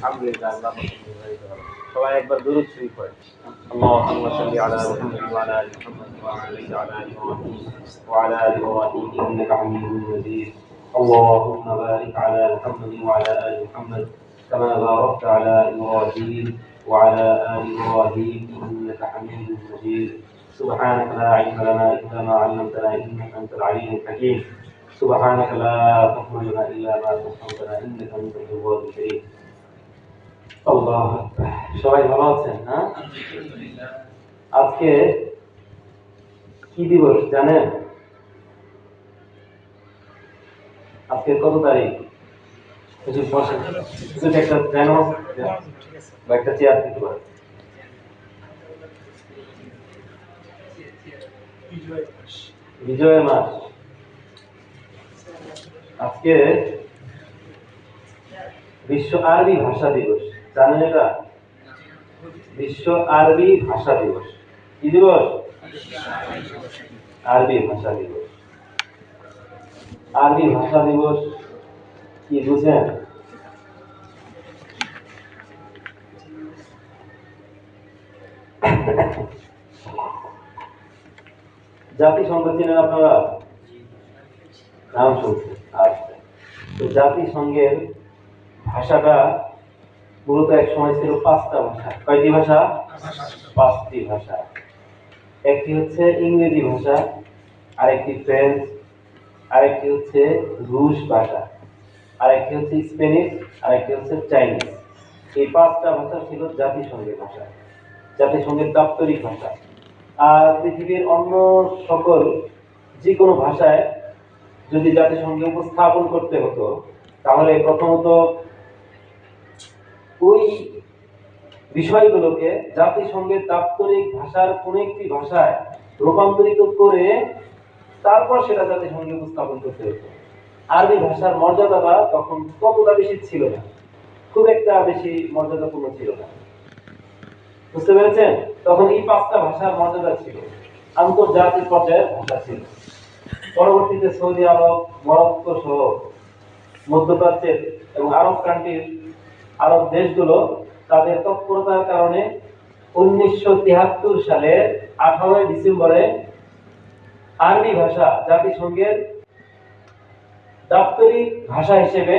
আলহামদুলিল্লাহ আল্লাহ নির্ধারিত হবে। সবাই একবার দুরূদ শরীফ পড়ে। আল্লাহুম্মা সাল্লি আলা মুহাম্মাদ ওয়া আলা আলি মুহাম্মাদ ওয়া বারিক আলা ইব্রাহিম ওয়া আলা আলি ইব্রাহিম ইন্নাকা হামিদুম মাজিদ। اللهم بارك على محمد وعلى ال محمد كما باركت على ابراهيم وعلى ال ابراهيم انك حميد مجيد. سبحانك لا علم لنا الا ما علمتنا انك انت العليم الحكيم. سبحانك لا تغفر لنا الا ما غفرتنا انك انت التواب الكريم. আল্লাহ সবাই ভালো আছেন? হ্যাঁ, আজকে কি দিবস জানেন? আজকে কত তারিখ? একটা জানো বা একটা চেয়ার দিতে পারে। বিজয় মাস। আজকে বিশ্ব আরবি ভাষা দিবস, জানেন এটা? বিশ্ব আরবি ভাষা দিবস। কি দিবস? আরবি ভাষা দিবস। আরবি ভাষা দিবস কি বুঝেন? জাতিসংঘ চেনেন আপনারা? নাম শুনছেন? আচ্ছা, তো জাতিসংঘের ভাষাটা মূলত এক সময় ছিল 5টা ভাষা। কয়টি ভাষা? 5টি ভাষা। একটি হচ্ছে ইংরেজি ভাষা, আরেকটি ফ্রেঞ্চ, আরেকটি হচ্ছে রুশ ভাষা, আরেকটি হচ্ছে স্প্যানিশ, আরেকটি হচ্ছে চাইনিজ। এই 5টা ভাষা ছিল জাতিসংঘের ভাষা, জাতিসংঘের দাপ্তরিক ভাষা। আর পৃথিবীর অন্য সকল যে কোনো ভাষায় যদি জাতিসংঘে উপস্থাপন করতে হতো, তাহলে প্রথমত ওই বিষয়গুলোকে জাতিসংঘের দাপ্তরিক ভাষার কোন একটি ভাষায় রূপান্তরিত করে তারপর সেটা জাতিসংঘে উপস্থাপন করতে হতো। আরবি ভাষার মর্যাদাটা তখন ততটা বেশি ছিল না, খুব একটা বেশি মর্যাদাপূর্ণ ছিল না। বুঝতে পেরেছেন? তখন এই 5টা ভাষার মর্যাদা ছিল, আন্তর্জাতিক পর্যায়ের ভাষা ছিল। পরবর্তীতে সৌদি আরব, মরক্কো সহ মধ্যপ্রাচ্যের এবং আরব কান্ট্রির আরব দেশগুলো তাদের তৎপরতার কারণে 1973 সালের 18 ডিসেম্বরে আরবি ভাষা জাতিসংঘের দাপ্তরিক ভাষা হিসেবে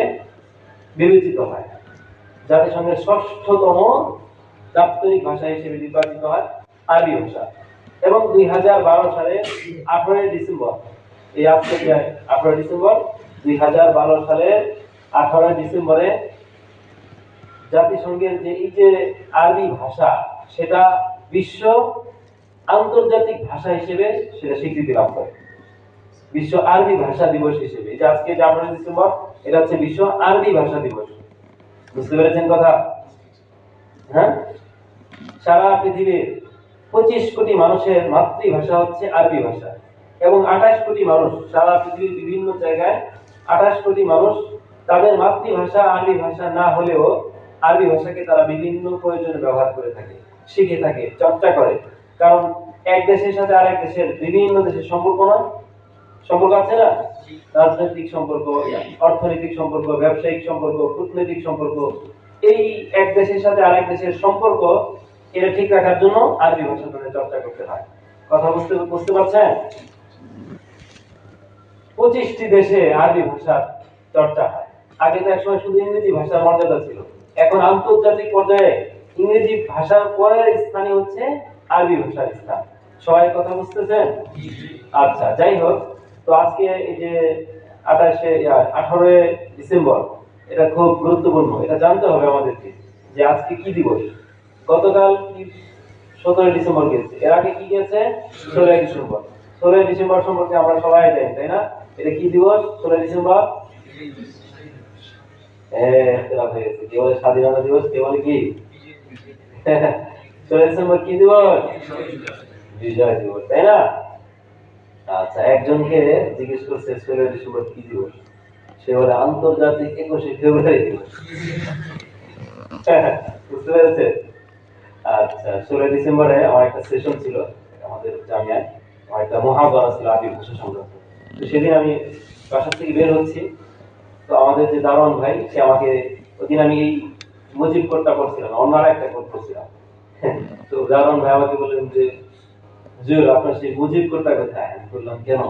বিবেচিত হয়। জাতিসংঘের 6ষ্ঠতম দাপ্তরিক ভাষা হিসেবে নির্বাচিত হয় আরবি ভাষা। এবং 2012 সালের 18 ডিসেম্বর, এই আজকে 18 ডিসেম্বর 2012 সালের 18 ডিসেম্বরে জাতিসংঘের যে এই যে আরবি ভাষা, সেটা বিশ্ব আন্তর্জাতিক ভাষা হিসেবে সেটা স্বীকৃতি লাভ করে, বিশ্ব আরবি ভাষা দিবস হিসেবে। এই যে আজকে যে 18 ডিসেম্বর, এটা হচ্ছে বিশ্ব আরবি ভাষা দিবস। বুঝতে পেরেছেন কথা? হ্যাঁ, সারা পৃথিবীর 25 কোটি মানুষের মাতৃভাষা হচ্ছে আরবি ভাষা, এবং 28 কোটি মানুষ সারা পৃথিবীর বিভিন্ন জায়গায়, 28 কোটি মানুষ তাদের মাতৃভাষা আরবি ভাষা না হলেও আরবি ভাষাকে তারা বিভিন্ন প্রয়োজনে ব্যবহার করে থাকে, শিখে থাকে, চর্চা করে। কারণ এক দেশের সাথে আরেক দেশের, বিভিন্ন দেশের সম্পর্ক আছে না? রাজনৈতিক সম্পর্ক, অর্থনৈতিক সম্পর্ক, ব্যবসায়িক সম্পর্ক, কূটনৈতিক সম্পর্ক, এই এক দেশের সাথে আরেক দেশের সম্পর্ক এটা ঠিক রাখার জন্য আরবি ভাষা তাদের চর্চা করতে হয়। কথা বুঝতে পারছেন? 25টি দেশে আরবি ভাষার চর্চা হয়। আগে তো একসময় শুধু ইংরেজি ভাষার মর্যাদা ছিল, এখন আন্তর্জাতিক পর্যায়ে ইংরেজি ভাষার পরের স্থানে হচ্ছে আরবি ভাষার স্থান। সবাই কথা বুঝতেছেন? আচ্ছা, যাই হোক, তো আজকে এই যে 18 ডিসেম্বর, এটা খুব গুরুত্বপূর্ণ, এটা জানতে হবে আমাদেরকে যে আজকে কি দিবস। গতকাল কি 17 ডিসেম্বর গেছে, এর আগে কি গেছে? 16 ডিসেম্বর। 16 ডিসেম্বর সম্পর্কে আমরা সবাই জানি, তাই না? এটা কি দিবস? 16 ডিসেম্বর কে বলে স্বাধীনতা দিবস, কে বলে কি 16 ডিসেম্বর কি দিবস? বিজয় দিবস, তাই না? আচ্ছা, একজনকে জিজ্ঞেস করছে 16 ডিসেম্বর কি দিবস, সে বলে আন্তর্জাতিক 21শে ফেব্রুয়ারি দিবস। বুঝতে পেরেছে? আচ্ছা, 16 ডিসেম্বরে আমার একটা সেশন ছিল আমাদের জামিয়ায়, আমার একটা মহাগরা ছিল আরবি ভাষা সংক্রান্ত। তো সেদিন আমি বাসা থেকে বের হচ্ছি, তো আমাদের যে দারোয়ান ভাই, সে আমাকে, ওদিন আমি এই মুজিব কোটটা করছিলাম, অন্য আরেকটা কোট করছিলাম। তো জারণ ভাই আমাকে বললেন যে হুজুর আপনার সেই মুজিব কোটটা কোথায়? আমি বললাম কেন?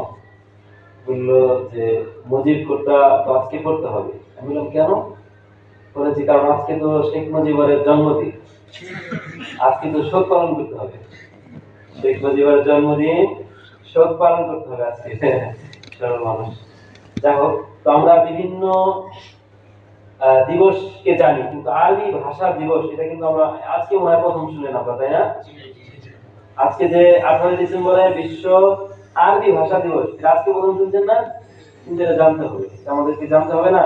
বললো যে মুজিব কোটটা তো আজকে করতে হবে। আমি বললাম কেন? বলেছি কারণ আজকে তো শেখ মুজিবের জন্মদিন, আজকে তো শোক পালন করতে হবে। শেখ মুজিবের জন্মদিন, শোক পালন করতে হবে আজকে। সরল মানুষ। যাই হোক, তো আমরা বিভিন্ন দিবসকে জানি, কিন্তু আরবি ভাষা দিবস এটা কিন্তু আমরা আজকে মনে হয় প্রথম শুনলেন আপনারা, তাই না? আজকে যে 18 ডিসেম্বরে বিশ্ব আরবি ভাষা দিবস, এটা আজকে প্রথম শুনছেন না? কিন্তু এটা জানতে হবে, আমাদেরকে জানতে হবে না?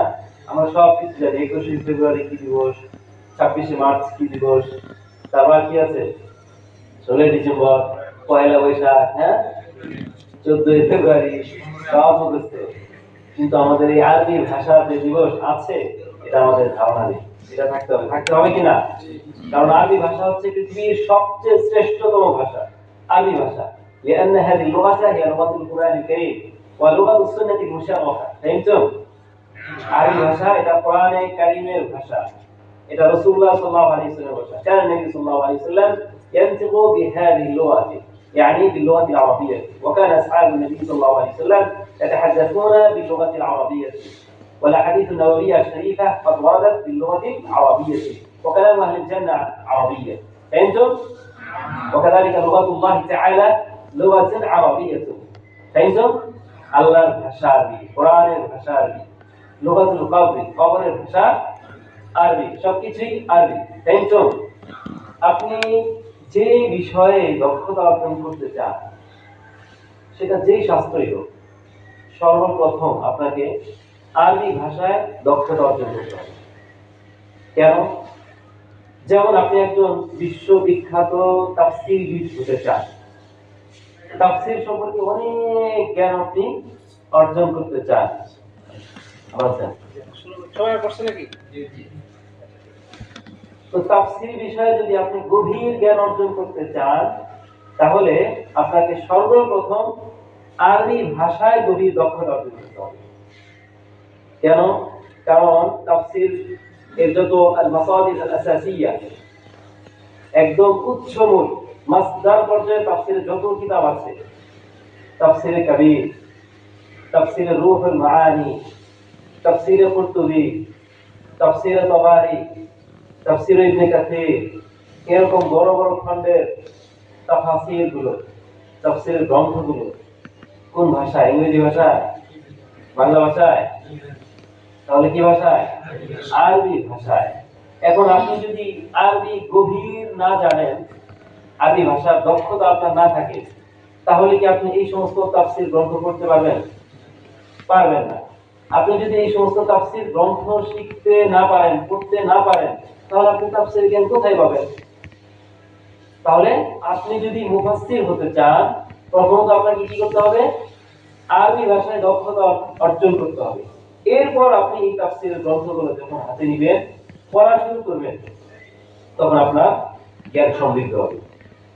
আমরা সব কিছু জানি, 21শে ফেব্রুয়ারি কি দিবস, 26শে মার্চ কি দিবস, তারপর কি আছে 16 ডিসেম্বর, পয়লা বৈশাখ, হ্যাঁ, 14 ফেব্রুয়ারি, সব মুখস্থ। কিন্তু আমাদের এই আরবি ভাষা যে দিবস আছে এটা আমাদের ধারণা নেই। এটা থাকতে হবে কিনা? কারণ আরবি ভাষা হচ্ছে পৃথিবীর সবচেয়ে শ্রেষ্ঠতম ভাষা, আরবি ভাষা। لأن هذه اللغة هي لغة القرآن الكريم ولغة السنة المشرفة. فهمتم؟ আরবি ভাষা এটা কোরআনে কারীমের ভাষা, এটা রাসূলুল্লাহ সাল্লাল্লাহু আলাইহি ওয়াসাল্লামের ভাষা। كان النبي صلى الله عليه وسلم ينطق بهذه اللغة يعني باللغة العربية، وكان أصحاب النبي صلى الله عليه وسلم يتحدثون باللغة العربية، والأحاديث النبوية الشريفة قد وردت باللغة العربية، وكلام أهل الجنة عربية. فهمتم؟ وكذلك لغة الله تعالى لغة عربية. فهمتم؟ আল্লাহর ভাষা আরবি, কোরআনের ভাষা আরবি, লুগাতুল কবরি, কবরের ভাষা আরবি, সবকিছুই আরবি। ফহমতুম? আপনি যে বিষয়ে দক্ষতা অর্জন করতে চান, সেটা যেই শাস্ত্রই হোক, সর্বপ্রথম আপনাকে আরবি ভাষায় দক্ষতা অর্জন করতে হবে। কেন? যেমন আপনি একজন বিশ্ববিখ্যাত তাফসীরবিদ হতে চান, তাফসীর সম্পর্কে অনেক জ্ঞান আপনি অর্জন করতে চান। আচ্ছা, সবাই পড়ছে নাকি? তো তাফসীর বিষয়ে যদি আপনি গভীর জ্ঞান অর্জন করতে চান, তাহলে আপনাকে সর্বপ্রথম আরবি ভাষায় গভীর দক্ষতা অর্জন করতে হবে। কেন? কারণ তাফসীর এর যত আল-মাসাদির আল-আসাসিয়া, একদম উচ্চমূল মাসদার পর্যায়ে তাফসীরের যত কিতাব আছে, তাফসীরে কবির, তাফসীরে রূহুল মাআনি, তাফসীরে কুরতুবী, তাফসীরে তাবারি, তাফসীরে ইবনে কাসির, এরকম বড় বড় খণ্ডের তাফসীর গুলো, তাফসীরের গ্রন্থগুলো কোন ভাষায়? ইংরেজি ভাষায়? বাংলা ভাষায়? তাহলে কি ভাষায়? আরবি ভাষায়। এখন আপনি যদি আরবি গভীর না জানেন, আরবি ভাষার দক্ষতা আপনার না থাকে, তাহলে কি আপনি এই সমস্ত তাফসীর গ্রন্থ পড়তে পারবেন? পারবেন না। আপনি যদি এই সমস্ত তাফসীর গ্রন্থ শিখতে না পারেন, পড়তে না পারেন, তাহলে আপনি তাফসীর জ্ঞান কোথায় পাবেন? তাহলে আপনি যদি মুফাসসির হতে চান, প্রথমত আপনাকে কি করতে হবে? আরবি ভাষায় দক্ষতা অর্জন করতে হবে। এরপর আপনি এই তাফসীরের গ্রন্থগুলো যখন হাতে নিবেন, পড়া শুরু করবেন, তখন আপনার জ্ঞান সমৃদ্ধ হবে।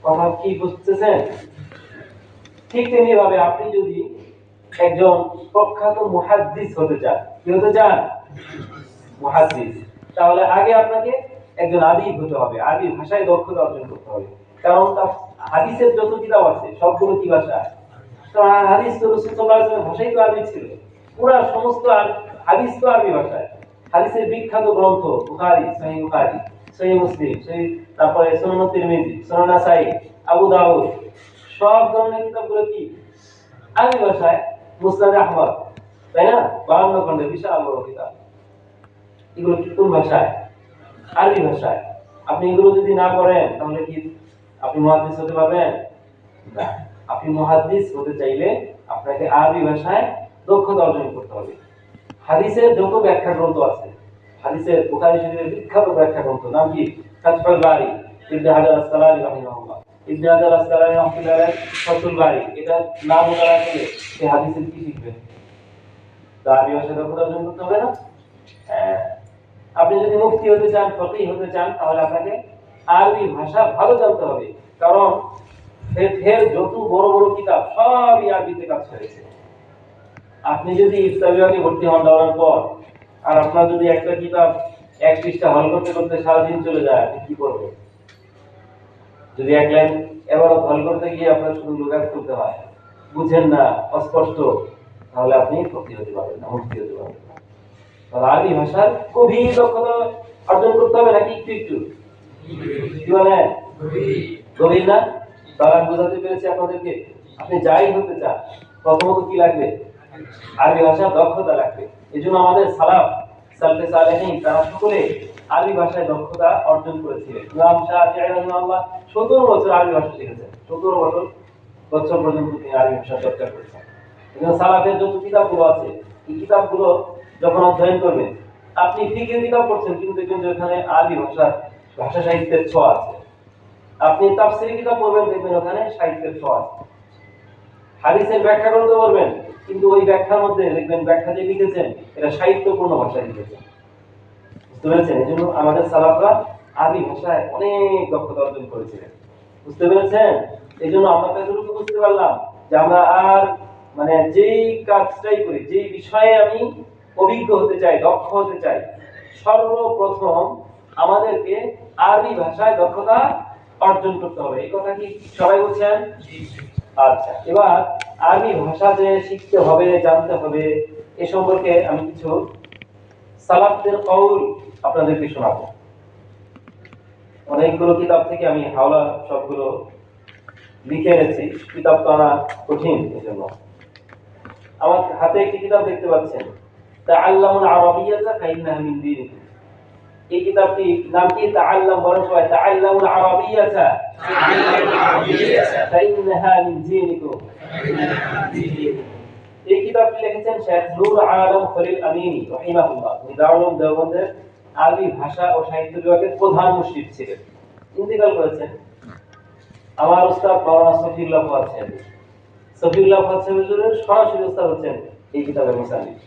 কথা কি বুঝতেছেন? ঠিক তেমনি ভাবে আপনি যদি একজন প্রখ্যাত মুহাদ্দিস হতে চান, কি হতে চান? মুহাদ্দিস। তাহলে আগে আপনাকে একজন আদিব হতে হবে, আরবি ভাষায় দক্ষতা অর্জন করতে হবে। কারণ হাদিসের যত কিতাব আছে সবগুলো কি ভাষায়? কারণ হাদিস তো রাসূল সাল্লাল্লাহু আলাইহি ওয়াসাল্লামের ভাষাই তো আরবি ছিল। পুরা সমস্ত হাদিস তো আরবি ভাষায়। হাদিসের বিখ্যাত গ্রন্থ বুখারী, সহিহ বুখারী, সহিহ মুসলিম, তারপরে সুনান তিরমিজি, সুনান নাসাই, আবু দাউদ, সব ধরনের কিতাবগুলো কি আরবি ভাষায়। মুসনাদ আহমদ, তাই না? 52 খণ্ডের বিশাল বড় কিতাব, এগুলো কি কোন ভাষায়? আরবি ভাষায়। আপনি এগুলো যদি না পড়েন, তাহলে কি আপনি মুহাদ্দিস হতে পারবেন? না। আপনি মুহাদ্দিস হতে চাইলে আপনাকে আরবি ভাষায় দক্ষতা অর্জন করতে হবে। হাদিসের যত ব্যাখ্যা গ্রন্থ আছে, হাদিসের বুখারী শরীফের বিখ্যাত ব্যাখ্যা গ্রন্থ নাম কি? ফাতহুল বারী, ইবনে হাজার আসকালানী রাহিমাহুল্লাহ। ইবনে হাজার আসকালানী রাহিমাহুল্লাহ ফাতহুল বারী, এটা নাম উচ্চারণ করলে সে হাদিসের কি শিখবে? আরবি ভাষায় দক্ষতা অর্জন করতে হবে না? আপনি যদি মুফতি হতে চান, ফকিহ হতে চান, তাহলে আপনাকে আরবি ভাষা ভালো জানতে হবে। কারণ ফিকহের যত বড় বড় কিতাব সবই আরবিতে কাজ করেছে। আপনি যদি ইসলাম বিভাগে ভর্তি হন দেওয়ার পর, আর আপনার যদি একটা কিতাব এক পৃষ্ঠা হল করতে করতে সারাদিন চলে যায়, আপনি কি করবেন? যদি এক লাইন এবার হল করতে গিয়ে আপনার শুধু লোকাজ করতে হয়, বুঝেন না, অস্পষ্ট, তাহলে আপনি মুক্তি হতে পারবেন না, মুক্তি হতে পারবেন না। তাহলে আরবি ভাষার গভীর দক্ষতা অর্জন করতে হবে নাকি একটু একটু? কি বলেন? গভীর না? তাহলে বোঝাতে পেরেছি আপনাদেরকে। আপনি যাই হতে চান, প্রথমত কি লাগবে? আরবি ভাষার দক্ষতা লাগবে। এই জন্য আমাদের সালফে সালেহিন তারা সকলে আরবি ভাষায় দক্ষতা অর্জন করেছিলেন। ইমাম শাফিঈ রাহিমাহুল্লাহ 17 বছর আরবি ভাষা শিখেছেন। 17 বছর পর্যন্ত তিনি আরবি ভাষা চর্চা করেছেন। এই জন্য সালাফের যত কিতাবগুলো আছে, এই কিতাবগুলো যখন অধ্যয়ন করবেন, আপনি ফিকহের কিতাব পড়ছেন কিন্তু দেখবেন যে ওখানে আরবি ভাষা সাহিত্যের ছোঁয়া আছে। আপনি তাফসীরের কিতাব পড়বেন, দেখবেন ওখানে সাহিত্যের ছোঁয়া আছে। হাদিসের ব্যাখ্যা করতে পারবেন, কিন্তু ওই ব্যাখ্যার মধ্যে দেখবেন ব্যাখ্যা যে লিখেছেন এটা সাহিত্যপূর্ণ ভাষায় লিখেছেন। বুঝতে পেরেছেন? এই জন্য আমাদের সালাফরা আরবি ভাষায় অনেক দক্ষতা অর্জন করেছিলেন। বুঝতে পেরেছেন? এই জন্য আমরা এতটুকু বুঝতে পারলাম যে আমরা আর মানে যেই কাজটাই করি, যেই বিষয়ে আমি অভিজ্ঞ হতে চাই, দক্ষ হতে চাই, সর্বপ্রথম আমাদেরকে আরবি ভাষায় দক্ষতা অর্জন করতে হবে। এই কথা কি সবাই বুঝছেন? আচ্ছা, এবার আরবি ভাষা যে শিখতে হবে, জানতে হবে, এ সম্পর্কে আমি কিছু সালাফদের কওল আপনাদেরকে শোনাবো। অনেকগুলো কিতাব থেকে আমি হাওলা সবগুলো লিখে এনেছি, কিতাব তো আনা কঠিন, এজন্য। আমার হাতে একটি কিতাব দেখতে পাচ্ছেন, তাআল্লামুল আরাবিয়াতা ফাইন্নাহা মিন দীনিকুম। এই কিতাবটির নাম কি? তাআল্লাম, বলেন সবাই, তাআল্লামুল আরাবিয়াতা ফাইন্নাহা মিন দীনিকুম। এই কিতাবটি লিখেছেন শেখ নূর আলম খলিল আমিনী রাহিমাহুল্লাহ। তিনি দারুল উলুম দেওবন্দের আরবি ভাষা ও সাহিত্য বিভাগের প্রধান মুফতি ছিলেন, ইন্তেকাল করেছেন। আমার উস্তাদ মাওলানা সফিউল্লাহ ফাহাদ সাহেব, সফিউল্লাহ ফাহাদ সাহেবের সরাসরি উস্তাদ হচ্ছেন এই কিতাবের মুসান্নিফ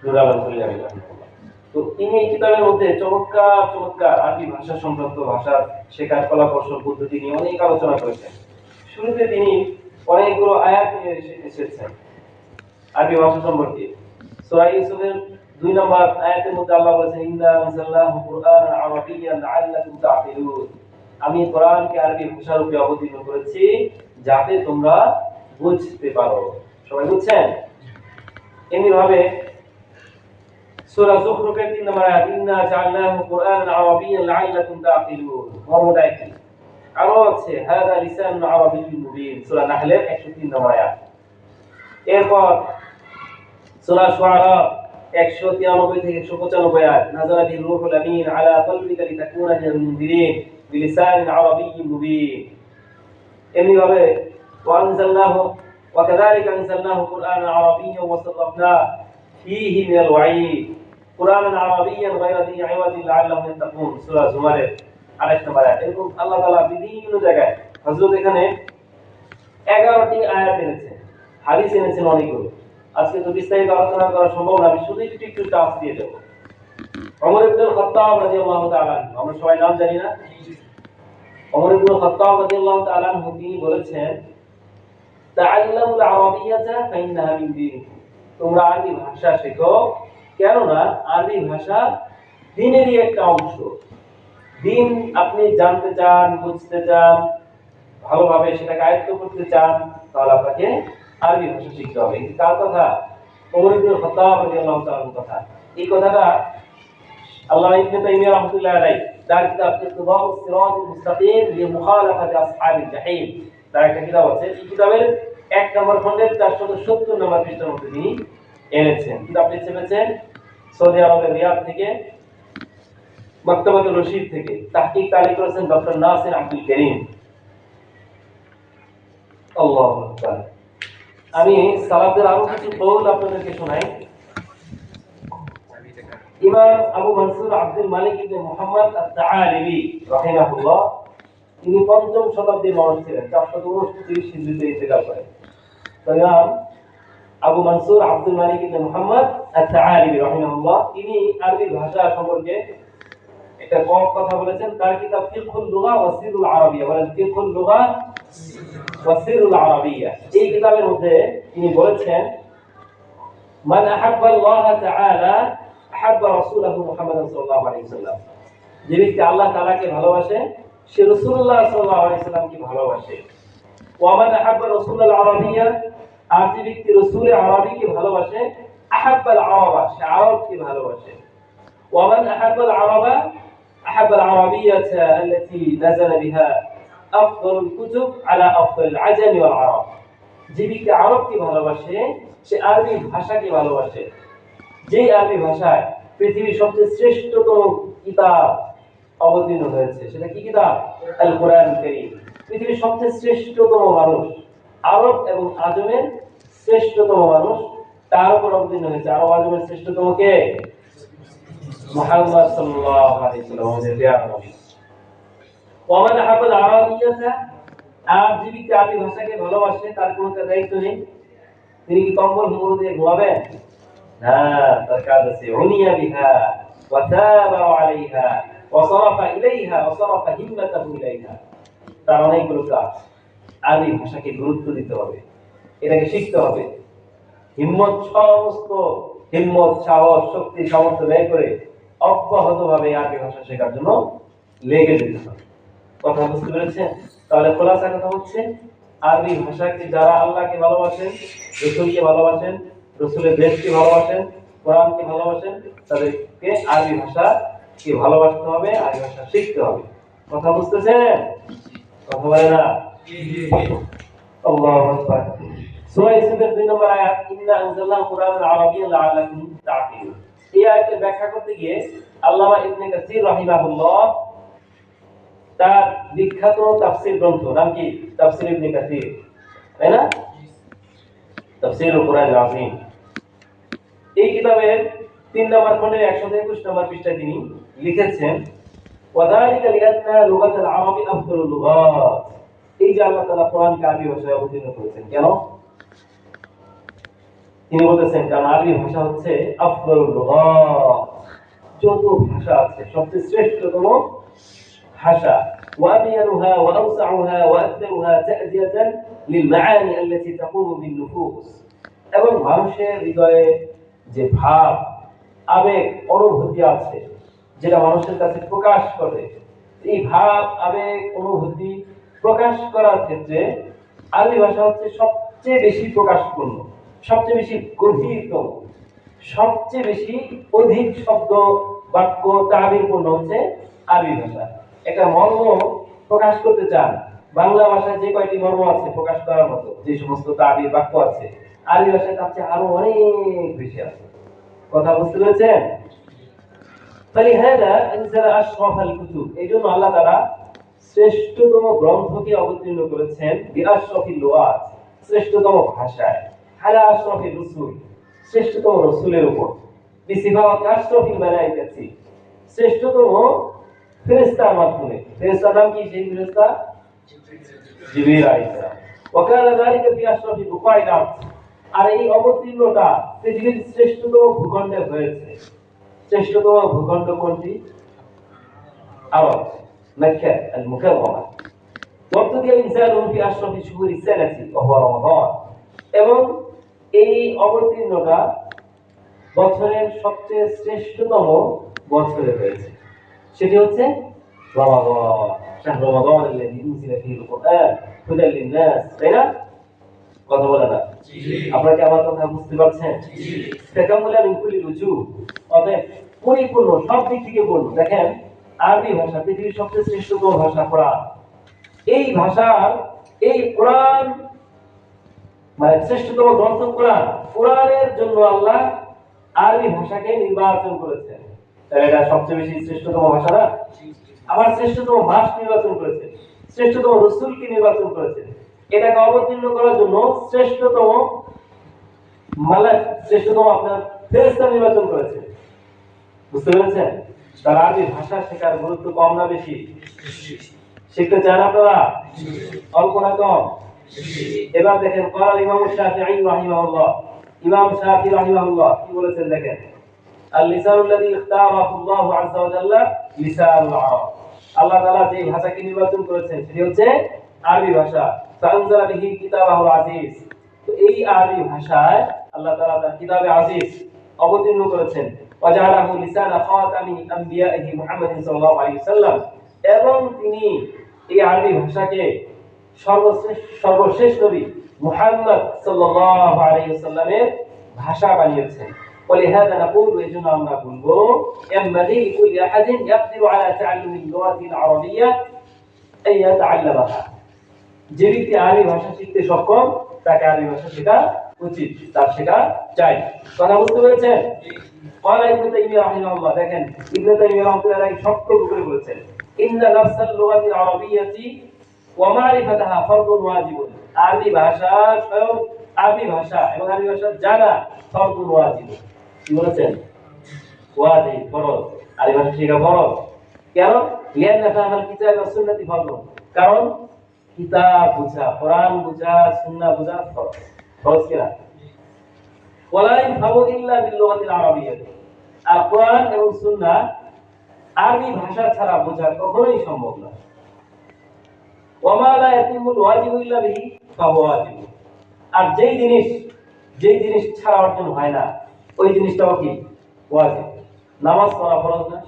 নূর আলম খলিল আমিনী রাহিমাহুল্লাহ। তো তিনি এই কিতাবের মধ্যে চমৎকার আরবি ভাষা সংক্রান্ত ভাষা শেখার কলা কৌশল পদ্ধতি নিয়ে অনেক আলোচনা করেছেন। শুরুতে তিনি অনেকগুলো আয়াত নিয়ে এসেছেন আরবি ভাষা সম্পর্কে। সূরা ইউসুফের 2 নম্বর আয়াতের মধ্যে আল্লাহ বলেছেন, ইন্না আনজালনাহু কুরআনান আরাবিয়্যান লাআল্লাকুম তা'কিলুন। আমি কোরআনকে আরবি ভাষার উপরে অবতীর্ণ করেছি যাতে তোমরা বুঝতে পারো। সবাই বুঝছেন? এমনি ভাবে সূরা যুখরুফের 3 নম্বর আয়াত, ইন্না জাআলনাহু কুরআনান আরাবিয়্যান লাআল্লাকুম তা'কিলুন। মর্মটা একই। আরো আছে, হাযা লিসানুন আরাবিয়্যুন মুবিন, সূরা নাহলের 103 নম্বর আয়াত। এরপর সূরা শুআরা 193 থেকে 195 আয়াত, নাযালা বির রূহুল আমিন আলা কলবিকা লিতাকুনা মিনাল মুনজিরিন বিলিসানিন আরাবিয়্যিন মুবিন। এমনি ভাবে ওয়ানজালনাহু ওয়া কাযালিকা আনজালনাহু কুরআনান আরাবিয়্যান ওয়া সাররাফনা ফীহি মিনাল ওয়াঈদ কুরআনান আরাবিয়্যান গায়রা যী ইওয়াজিন লাআল্লাহুম ইয়াত্তাকুন, সূরা জুমারের 28 নম্বর আয়াত। এরকম আল্লাহ তাআলা বিভিন্ন জায়গায় হযরত এখানে 11টি আয়াত এনেছেন, হাদিস এনেছেন অনেকগুলো। আজকে তো বিস্তারিত আলোচনা করা সম্ভব না, আমি শুধু একটু টাচ দিয়ে দেব। ওমর ইবনে খাত্তাব রাদিয়াল্লাহু তাআলা, আমরা সবাই নাম জানি না? ওমর ইবনে খাত্তাব রাদিয়াল্লাহু তাআলা তিনি বলেছেন, তাআল্লামুল আরাবিয়াতা ফাইন্নাহা মিন দীনিকুম। তোমরা আরবি ভাষা শেখো, কেননা আরবি ভাষা দ্বীনেরই একটা অংশ। দ্বীন আপনি জানতে চান, বুঝতে চান, ভালোভাবে সেটাকে আয়ত্ত করতে চান, তাহলে আপনাকে আরবি ভাষা শিখতে হবে। এই কার কথা? ওমর ইবনে খাত্তাব রাদিয়াল্লাহু তাআলার কথা। এই কথাটা আল্লামা ইবনে তাইমিয়া রাহমাতুল্লাহ আলাইহি তার কিতাব ইকতিদাউস সিরাতুল মুস্তাকিম লিমুখালাফাতি আসহাবিল জাহিম, তার একটা কিতাব আছে। এই কিতাবের 1 নম্বর খণ্ডের 470 নম্বর পৃষ্ঠার মধ্যে তিনি এনেছেন। কিতাবটি ছেপেছেন সৌদি আরবের রিয়াদ থেকে, মাকতাবাতুর রশিদ থেকে। তাহকিক তারিখ করেছেন ডক্টর নাসির আব্দুল করিম। আল্লাহু আকবার। আমি সালাফদের আরো কিছু কওল আপনাদেরকে শোনাই। ইমাম আবু মনসুর আব্দুল মালিক ইবনে মুহাম্মদ আত-তাআলিবি রাহিমাহুল্লাহ, তিনি 5ম শতাব্দীর মানুষ ছিলেন, 429 হিজরিতে ইন্তেকাল করেন। তো ইমাম আবু মনসুর আব্দুল মালিক ইবনে মুহাম্মদ আত-তাআলিবি রাহিমাহুল্লাহ, তিনি আরবি ভাষা সম্পর্কে একটা কম কথা বলেছেন। তার কিতাব ফিকহুল লুগা ওয়া সিরুল আরাবিয়া, বলেন ফিকহুল লুগা ওয়া সিরুল আরাবিয়া। এই কিতাবের মধ্যে তিনি বলেছেন, মান আহাব্বা আল্লাহ তাআলা আহাব্বা রাসূলুহু মুহাম্মাদান সাল্লাল্লাহু আলাইহি ওয়াসাল্লাম, যে ব্যক্তি আল্লাহ তাআলাকে ভালোবাসে সে রাসূলুল্লাহ সাল্লাল্লাহু আলাইহি ওয়াসাল্লামকে ভালোবাসে। ওয়া মান আহাব্বা রাসূলাল আরাবিয়্যা, আর যে ব্যক্তি রাসূলে আরবিকে ভালোবাসে আহাব্বাল আরাবা, সে আরবকে ভালোবাসে। ওয়া মান আহাব্বাল আরাবা আহাব্বাল আরাবিয়্যাতা আল্লাতী নাযালা বিহা আফদালুল কুতুব আলা আফদালিল আজামি ওয়াল আরব, যে ব্যক্তি আরবকে ভালোবাসে সে আরবি ভাষাকে ভালোবাসে, যে আরবি ভাষায় পৃথিবীর সবচেয়ে শ্রেষ্ঠতম কিতাব অবতীর্ণ হয়েছে, সেটা কি কিতাব? আল কোরআন কারীম। পৃথিবীর সবচেয়ে শ্রেষ্ঠতম মানুষ, আরব এবং আজমের শ্রেষ্ঠতম মানুষ তার উপর অবতীর্ণ হয়েছে। আরব আজমের শ্রেষ্ঠতম কে? মুহাম্মদ সাল্লাল্লাহু আলাইহি ওয়াসাল্লাম, আমাদের প্রিয় নবী। ওয়া মান আহাব্বাল আরাবিয়্যাতা, আর যে ব্যক্তি আরবি ভাষাকে ভালোবাসে তার কোনো দায়িত্ব নেই, তিনি কি কম্বল মুড়ো দিয়ে ঘুমাবেন? না, তার কাজ আছে উনিয়া বিহা ওয়া তাবা আলাইহা ওয়া সারাফা ইলাইহা ওয়া সারাফা হিম্মাতাহু ইলাইহা। তার অনেকগুলো কাজ। আরবি ভাষাকে গুরুত্ব দিতে হবে, এটাকে শিখতে হবে, সমস্ত হিম্মত, সাহস, শক্তি, সামর্থ্য ব্যয় করে অব্যাহতভাবে আরবি ভাষা শেখার জন্য লেগে যেতে হবে। কথা বুঝতে পেরেছেন? তাহলে খোলাসা কথা হচ্ছে, আরবি ভাষাকে যারা আল্লাহকে ভালোবাসেন, রাসূলকে ভালোবাসেন, রাসূলের দেশকে ভালোবাসেন, কোরআনকে ভালোবাসেন, তাদেরকে আরবি ভাষাকে ভালোবাসতে হবে, আরবি ভাষা শিখতে হবে। কথা বুঝতেছেন? কথা বলে না? আল্লাহু আকবার। সূরা ইউসুফের 2 নম্বর আয়াত, ইন্না আনজালনাহু কুরআনান আরাবিয়্যান লাআল্লাকুম তা'কিলুন। এই আয়াতের ব্যাখ্যা করতে গিয়ে আল্লামা ইবনে কাসির রাহিমাহুল্লাহ তার বিখ্যাত তাফসীর গ্রন্থ, নাম কি? তাফসীর ইবনে কাসির, তাই না? তাফসীরুল কুরআনিল আযীম। এই কিতাবের 3 নম্বর খণ্ডের 121 নম্বর পৃষ্ঠায় তিনি লিখেছেন, ওয়াযালিকা লিআন্না লুগাতাল আরাবি আফদালুল লুগাত। এই যে আল্লাহ তাআলা কোরআনকে আরবি ভাষায় অবতীর্ণ করেছেন, কেন? তিনি বলেছেন কারণ আরবি ভাষা হচ্ছে আফদালুল লুগাত, যত ভাষা আছে সবচেয়ে শ্রেষ্ঠতম ভাষা। ওয়াবিয়ানুহা ওয়া আওসাউহা ওয়া আকতারুহা তা'জিয়াতান লিল মাআনি আল্লাতী তাকুমু বিন নুফুস। এবং মানুষের হৃদয়ে যে ভাব, আবেগ, অনুভূতি আছে যেটা মানুষের কাছে প্রকাশ করে, এই ভাব, আবেগ, অনুভূতি প্রকাশ করার ক্ষেত্রে আরবি ভাষা হচ্ছে সবচেয়ে বেশি প্রকাশপূর্ণ, সবচেয়ে বেশি গভীরতম, সবচেয়ে বেশি অধিক শব্দ, বাক্য, তাবিরপূর্ণ হচ্ছে আরবি ভাষা। একটা মর্ম প্রকাশ করতে চান, বাংলা ভাষায় যে কয়টি মর্ম আছে প্রকাশ করার মতো, যে সমস্ত তাবির বাক্য আছে, আরবি ভাষায় তার চেয়ে আরো অনেক বেশি আছে। কথা বুঝতে পেরেছেন? فلهذا انزل اشرف الكتب, এইজন্য আল্লাহ তাআলা শ্রেষ্ঠতম গ্রন্থকে অবতীর্ণ করেছেন বিআশরাফিল লুগাত, শ্রেষ্ঠতম ভাষায়, আলা আশরাফির রাসূল, শ্রেষ্ঠতম রাসূলের উপর, বিসিফাত আশরাফিল মালায়েকাতি, শ্রেষ্ঠতম ফেরেশতার মাধ্যমে। ফেরেশতার নাম কি? সেই ফেরেশতা জিবরিল আলাইহিস সালাম। ওয়া কানা যালিকা ফি আশরাফি বুকাইল আরদ, আর এই অবতীর্ণটা পৃথিবীর শ্রেষ্ঠতম ভূখণ্ডে হয়েছে। শ্রেষ্ঠতম ভূখণ্ড কোনটি? আরব, মক্কা আল মুকাররমা। ওয়াবতুদিয়া ইনসালুহু ফি আশরাফি শুহুরি সানাতি ওয়া হুয়া রমাদান, এবং এই অবতীর্ণটা বছরের সবচেয়ে শ্রেষ্ঠতম বছরে হয়েছে, সেটি হচ্ছে রমাদান। শাহর রমাদান আল্লাযী উনজিলা ফীহিল কুরআন হুদাল লিন-নাস, তাই না? কথা বলে না? আপনারা কি আমার কথা বুঝতে পারছেন? তাকাম্মুলা মিন কুল্লি রুজু, অতএব পরিপূর্ণ, সব দিক থেকে পূর্ণ। দেখেন, আরবি ভাষা পৃথিবীর সবচেয়ে শ্রেষ্ঠতম ভাষা কোরআন। এই ভাষার, এই কোরআন মানে শ্রেষ্ঠতম গ্রন্থ কোরআন, কোরআনের জন্য আল্লাহ আরবি ভাষাকে নির্বাচন করেছেন। তাহলে এটা সবচেয়ে বেশি শ্রেষ্ঠতম ভাষা না? আবার শ্রেষ্ঠতম মাস নির্বাচন করেছেন, শ্রেষ্ঠতম রাসূলকে নির্বাচন করেছেন, এটাকে অবতীর্ণ করার জন্য শ্রেষ্ঠতম মালাক, শ্রেষ্ঠতম আপনার ফেরেশতা নির্বাচন করেছেন। বুঝতে পেরেছেন? তার আরবি ভাষা শেখার গুরুত্ব কম না বেশি? শিখতে চান আপনারা? অল্প না কম? এবার দেখেন, ক্বাল ইমাম শাফিঈ রাহিমাহুল্লাহ, ইমাম শাফিঈ রাহিমাহুল্লাহ কি বলেছেন দেখেন, আল লিসানুল্লাযী ইখতারাহু আল্লাহু আযজা ওয়া জাল্লা লিসানুল আরব। আল্লাহ তাআলা যে ভাষাকে নির্বাচন করেছেন সেটি হচ্ছে আরবি ভাষা। ফানজালা বিহি কিতাবাহুল আজিজ, তো এই আরবি ভাষায় আল্লাহ তাআলা তার কিতাবে আজিজ অবতীর্ণ করেছেন। ওয়াজআলাহু লিসানা খাতামি আম্বিয়াইহি মুহাম্মাদিন সাল্লাল্লাহু আলাইহি ওয়াসাল্লাম, এবং তিনি এই আরবি ভাষাকে সর্বশেষ নবী মুহাম্মদ সাল্লাল্লাহু আলাইহি ওয়াসাল্লামের ভাষা বানিয়েছেন। ولهذا نقول এজন্য আমরা বলবো ينبغي لكل أحد يقدر على تعلم اللغة العربية أن يتعلمها। যে ব্যক্তি আরবি ভাষা শিখতে সক্ষম তাকে আরবি ভাষা শেখা উচিত, তার শেখা চাই। কথা বুঝতে পেরেছেন? قال ابن تيمية رحمه الله, দেখেন ইবনে তাইমিয়া রাহমাতুল্লাহ আলাইহি শক্ত করে বলেছেন, ইন্না নাফসাল লুগাতিল আরাবিয়্যাতি ওয়া মারিফাতাহা ফারদুন ওয়াজিবুন। আরবি ভাষা স্বয়ং আরবি ভাষা এবং আরবি ভাষা জানা ফারদুন ওয়াজিব। কি বলেছেন? ওয়াজিব, ফরজ। আরবি ভাষা শেখা ফরজ। কেন? লিআন্না ফাহমাল কিতাব ওয়া সুন্নাতি ফারদুন, কারণ কিতাব বুঝা, কোরআন বুঝা, সুন্নাহ বুঝা ফরজ। ফরজ কিনা? ওয়ালা ইয়াফহামু ইল্লা বিল লুগাতিল আরাবিয়্যাতি, আর কোরআন এবং সুন্নাহ আরবি ভাষা ছাড়া বোঝা কখনোই সম্ভব না। ওয়ামা লা ইয়াতিমুল ওয়াজিবু ইল্লা বিহি ফাহুয়া ওয়াজিব, আর যেই জিনিস ছাড়া অর্জন হয় না ওই জিনিসটাও কি? ওয়াজিব। নামাজ পড়া ফরজ না?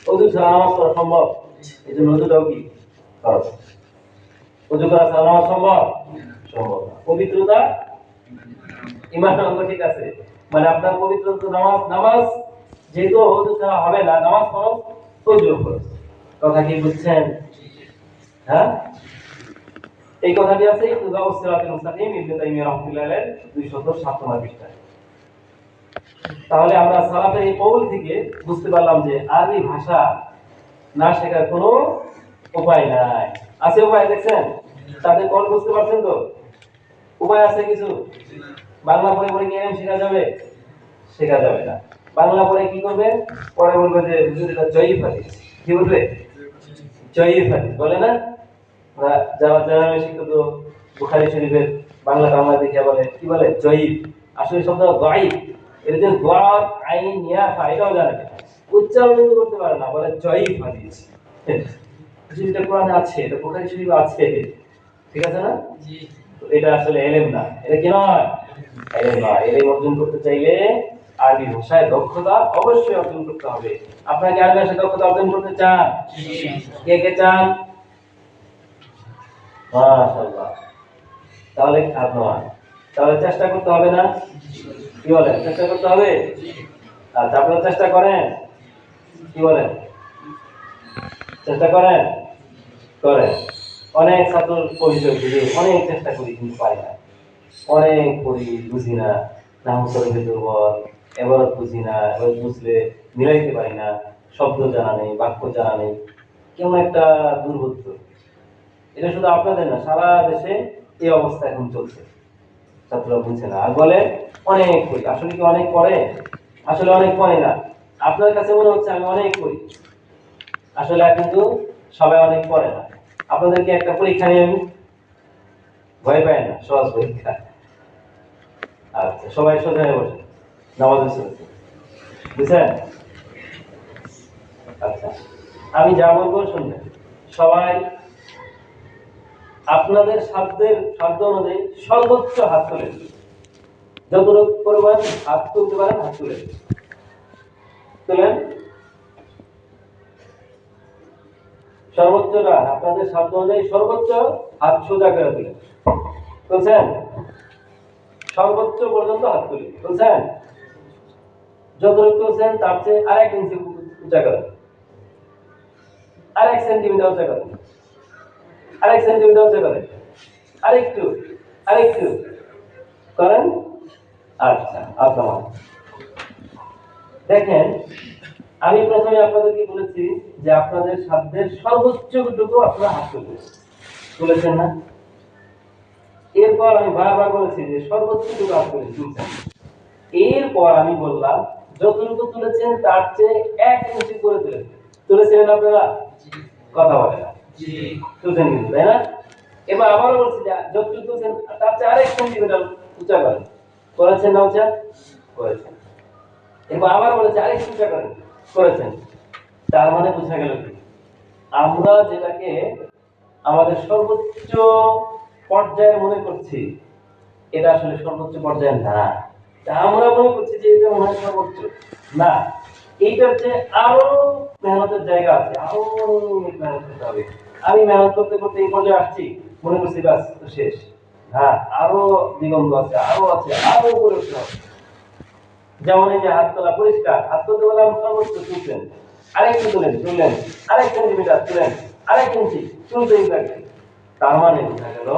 ওযু ছাড়া নামাজ পড়া সম্ভব? এজন্য ওযুটাও কি? ফরজ। ওযু করা ছাড়া নামাজ সম্ভব? সম্ভব না। পবিত্রতা ঈমান অঙ্গ, ঠিক আছে, মানে আপনার পবিত্রতা নামাজ যেহেতু ওযু ছাড়া হবে না, নামাজ ফরজ, ওযু ফরজ। কথা কি বুঝছেন? হ্যাঁ, এই কথাটি আছে ইকতিদাউস সিরাতিল মুস্তাকিম ইবনে তাইমিয়া রাহমাতুল্লাহ আলাইহি 207 নম্বর পৃষ্ঠায়। তাহলে আমরা সালাফের এই কওল থেকে বুঝতে পারলাম যে আরবি ভাষা না শেখার কোনো উপায় নাই। আছে উপায়? দেখছেন তাদের কল বুঝতে পারছেন তো? উপায় আছে কিছু? বাংলা পড়ে পড়ে কি এমন শেখা যাবে? শেখা যাবে না। বাংলা পড়ে কি করবে? পরে বলবে যে হুজুর এটা জয়ীফ হাদিস। কি বলবে? জয়ীফ হাদিস বলে না? যারা শিক্ষিত বুখারী শরীফের বাংলা দেখে বলে কি বলে? জয়ীফ। আসলে শব্দ দাঈফ। এর যে দাদ আইন ইয়া ফা এটাও জানে না, উচ্চারণ করতে পারে না, বলে জয়ীফ হাদিস। যেটা কোরআনে আছে, এটা বুখারী শরীফে আছে, ঠিক আছে না? জি। এটা আসলে ইলম না, এটা কি নয়? ইলম নয়। ইলম অর্জন করতে চাইলে আরবি ভাষায় দক্ষতা অবশ্যই অর্জন করতে হবে। আপনারা কি আরবি ভাষায় দক্ষতা অর্জন করতে চান? কে কে চান? মাশাআল্লাহ। তাহলে চেষ্টা করতে হবে না? কি বলেন? চেষ্টা করতে হবে? আচ্ছা, আপনারা চেষ্টা করেন? কি বলেন? চেষ্টা করেন? করেন। অনেক ছাত্র অভিযোগ যে অনেক চেষ্টা করি কিন্তু পারি না, অনেক পড়ি বুঝি না, নাহু শরীফে দুর্বল, এবারত বুঝি না, এবার বুঝলে মিলাইতে পারি না, শব্দ জানা নেই, বাক্য জানা নেই, কেমন একটা দুর্বোধ্য। এটা শুধু আপনাদের না, সারা দেশে এই অবস্থা এখন চলছে। ছাত্ররা বুঝছে না আর বলে অনেক পড়ি। আসলে কি অনেক পড়ে? আসলে অনেক পড়ে না। আপনার কাছে মনে হচ্ছে আমি অনেক পড়ি, আসলে কিন্তু সবাই অনেক পড়ে না। আপনাদেরকে একটা পরীক্ষা নিয়ে আমি, ভয় পাই না, সহজ পরীক্ষা। আচ্ছা, সবাই সোজা হয়ে বসে নামাজের শুরুতে, বুঝছেন? আচ্ছা, আমি যা বলবো শুনবেন সবাই। আপনাদের সাধ্য অনুযায়ী সর্বোচ্চ হাত তুলেন, যতটুকু পরিমাণ হাত তুলতে পারেন হাত তুলেন, তুলেন। সর্বোচ্চটা আপনাদের সাধ্য অনুযায়ী সর্বোচ্চ হাত সোজা করে তুলেন, বুঝছেন? সর্বোচ্চ পর্যন্ত হাত তুলি, বুঝছেন? যতটুকু তুলছেন তার চেয়ে আরেক ইঞ্চি উঁচা করেন, আরেক সেন্টিমিটার উঁচা করেন, আরেক সেন্টিমিটার উঁচা করেন, আরেকটু করেন। আচ্ছা, আপনার দেখেন, আমি প্রথমে আপনাদেরকে বলেছি যে আপনাদের সাধ্যের সর্বোচ্চটুকু আপনারা হাত তুলেছেন না? এরপর আমি বারবার বলেছি যে সর্বোচ্চটুকু হাত তুলছেন। এরপর আমি বললাম যতটুকু তুলেছেন তার চেয়ে 1 ইঞ্চি করে তুলেছেন আপনারা? কথা বলে না, তুলছেন কিন্তু, তাই না? এবার আবারও বলছি যে যতটুকু তুলছেন তার চেয়ে আরেক সেন্টিমিটার উঁচা করেছেন না? উঁচা করেছেন। এবার আবার বলেছে আরেক উঁচা করেছেন। তার মানে বোঝা গেল কি আমরা যেটাকে আমাদের সর্বোচ্চ পর্যায়ে মনে করছি এটা আসলে সর্বোচ্চ পর্যায়ে না। তা আমরা মনে করছি যে এটা মনে হয় সর্বোচ্চ। না, এইটার যে আরো মেহনতের জায়গা আছে, আরো অনেক মেহনত করতে হবে। আমি মেহনত করতে করতে এই পর্যায়ে আসছি, মনে করছি ব্যাস তো শেষ। হ্যাঁ, আরো দিগন্ত আছে, আরো আছে, আরো উপরে উঠতে হবে। যেমন এই যে হাত তোলা পরিষ্কার, হাত তুলতে বললাম সর্বোচ্চ তুলছেন, আরেকটু তুলেন, তুললেন, আরেক সেন্টিমিটার তুলেন, আরেক ইঞ্চি তুলতেই থাকবেন। তার মানে বোঝা গেল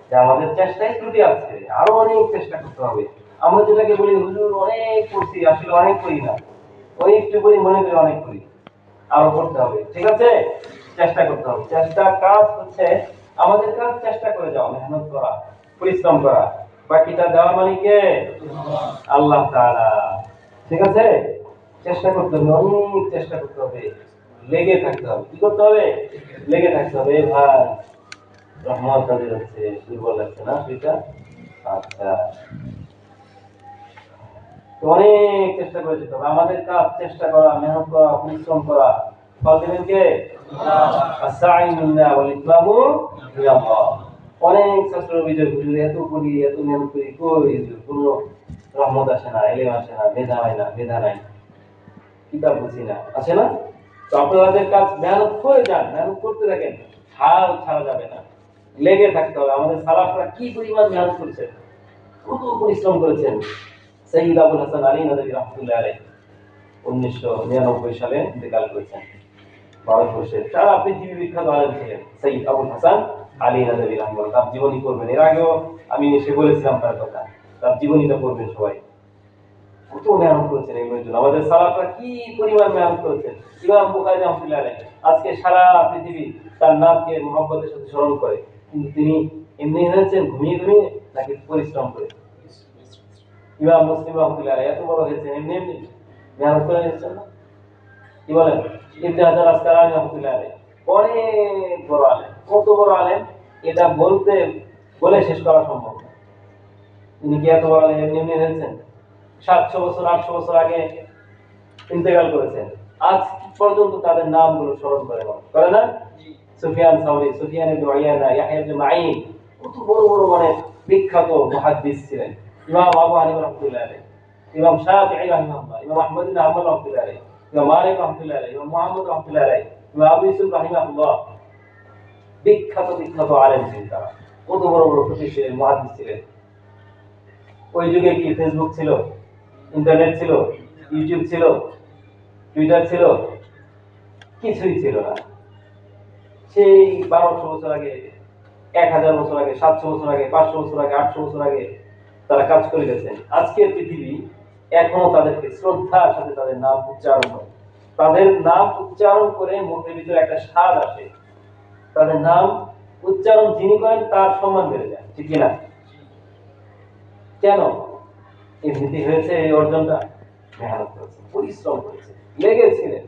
যে আমাদের চেষ্টায় ত্রুটি আছে, আরো অনেক চেষ্টা করতে হবে। আমরা যেটাকে বলি হুজুর অনেক করছি, আসলে অনেক করি না, ওই একটু করি মনে করি অনেক করি, আরো করতে হবে। ঠিক আছে, চেষ্টা করতে হবে। চেষ্টার কাজ হচ্ছে আমাদের কাজ চেষ্টা করে যাওয়া, মেহনত করা, পরিশ্রম করা। বাকিটা দেওয়ার মানে কে? আল্লাহ তাআলা। ঠিক আছে, চেষ্টা করতে হবে, অনেক চেষ্টা করতে হবে, লেগে থাকতে হবে। কি করতে হবে? লেগে থাকতে হবে। ভাই রহমত তাদের হচ্ছে, দুর্বল লাগছে না সেটা? আচ্ছা, তো অনেক চেষ্টা করে যেতে হবে। আমাদের কাজ চেষ্টা করা, মেহনত করা, পরিশ্রম করা। ফল দেবেন কে? আস-সাঈমিনা ওয়াল ইকরামু বিল্লাহ। অনেক ছাত্র অভিযোগ, হুজুর এত করি, এত মেহনত করি, কই হুজুর কোনো রহমত আসে না, এলেম আসে না, মেধা হয় না, মেধা নাই, কিতাব বুঝি না, আসে না। তো আপনাদের কাজ মেহনত করে যান, মেহনত করতে থাকেন, হাল ছাড়া যাবে না, লেগে থাকতে হবে। আমাদের সালাফরা কি পরিমাণ মেহনত করেছেন, কত পরিশ্রম করেছেন। সৈয়দ আবুল হাসান আলী নদভী রহমতুল্লাহ আলাইহি 1999 সালে ইন্তেকাল করেছেন। ভারতবর্ষের সারা পৃথিবী বিখ্যাত আলেম ছিলেন সৈয়দ আবুল হাসান আলী নদভী রহমতুল্লাহ। তার জীবনী পড়বেন, এর আগেও আমি এসে বলেছিলাম তার কথা, তার জীবনীটা পড়বেন সবাই। কত মেহনত করেছেন এগুলোর জন্য, আমাদের সালাফরা কি পরিমাণ মেহনত করেছেন। ইমাম বুখারী রহমতুল্লাহ আলাইহি আজকে সারা পৃথিবী তার নামকে মুহাব্বতের সাথে স্মরণ করে, কিন্তু তিনি এমনি হয়েছেন ঘুমিয়ে ঘুমিয়ে নাকি পরিশ্রম করে? ইমাম মুসলিম রহমতুল্লাহ আলাইহি এত বড় হয়েছেন এমনি এমনি, মেহনত করে নিয়েছেন না? কি বলেন? ইবনে হাজার আসকালানী রহমতুল্লাহ আলাইহি অনেক বড় আলেম। কত বড় আলেম এটা বলতে বলে শেষ করা সম্ভব না। তিনি কি এত বড় আলেম এমনি এমনি হয়েছেন? 700 বছর 800 বছর আগে ইন্তেকাল করেছেন, আজ পর্যন্ত তাদের নামগুলো স্মরণ করে না? সুফিয়ান সাউরি, সুফিয়ান ইবনে উয়াইনা, ইয়াহইয়া ইবনে মাঈন, কত বড় বড় মানে বিখ্যাত মুহাদ্দিস ছিলেন। ইমাম আবু হানিফা রাহমাতুল্লাহ আলাইহি, ইমাম শাফিঈ রাহিমাহুল্লাহ, ইমাম আহমদ ইবনে হাম্বল রাহমাতুল্লাহ আলাইহি, ইমাম মালিক রাহমাতুল্লাহ আলাইহি, ইমাম মুহাম্মদ রাহমাতুল্লাহ আলাইহি, ইমাম আবু ইউসুফ রাহিমাহুল্লাহ, বিখ্যাত বিখ্যাত আলেম ছিলেন তারা। কত বড় বড় ফকিহ ছিলেন, মুহাদ্দিস ছিলেন। ওই যুগে কি ফেসবুক ছিল, ইন্টারনেট ছিল, ইউটিউব ছিল, টুইটার ছিল? কিছুই ছিল না। সেই 1200 বছর আগে, 1000 বছর আগে, 700 বছর আগে, 500 বছর আগে, 800 বছর আগে তারা কাজ করে গেছেন। আজকের পৃথিবী এখনো তাদেরকে শ্রদ্ধার সাথে তাদের নাম উচ্চারণ করে। তাদের নাম উচ্চারণ করে মুখের ভিতরে একটা স্বাদ আসে। তাদের নাম উচ্চারণ যিনি করেন তার সম্মান বেড়ে যায়, ঠিক কিনা? কেন এমনিতে হয়েছে এই অর্জনটা? মেহনত করেছে, পরিশ্রম করেছে, লেগেছিলেন।